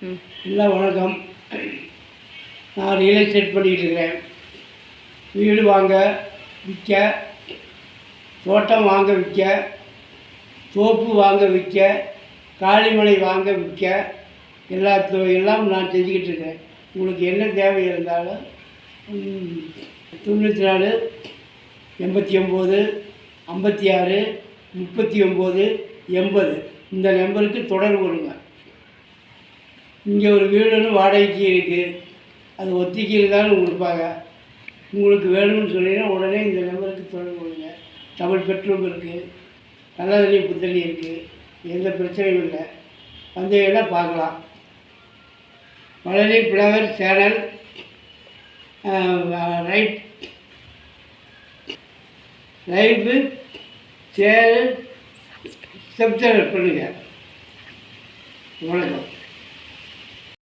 எல்லாம் வணக்கம். நான் ரியல் எஸ்டேட் பண்ணிக்கிட்டு இருக்கிறேன். வீடு வாங்க விற்க, தோட்டம் வாங்க விற்க, தோப்பு வாங்க விற்க, காளிமனை வாங்க விற்க, எல்லாம் நான் செஞ்சுக்கிட்டு இருக்கிறேன். உங்களுக்கு என்ன தேவை இருந்தாலும் 94 89 56 39 80 இந்த நம்பருக்கு தொடர்பு கொள்ளுங்கள். இங்கே ஒரு வீடுன்னு வாடகைக்கு இருக்குது, அது ஒத்திக்கு இருந்தாலும் கொடுப்பாங்க. உங்களுக்கு வேணும்னு சொன்னீங்கன்னா உடனே இந்த நம்பருக்கு தொடர்பு கொள்ளுங்கள். டபுள் பெட்ரூம் இருக்குது, நல்ல தண்ணி புத்தண்ணி இருக்குது, எந்த பிரச்சனையும் இல்லை. வந்தீங்கன்னா பார்க்கலாம். மழலை flower channel right life channel subscribe பண்ணுங்கள். வணக்கம்.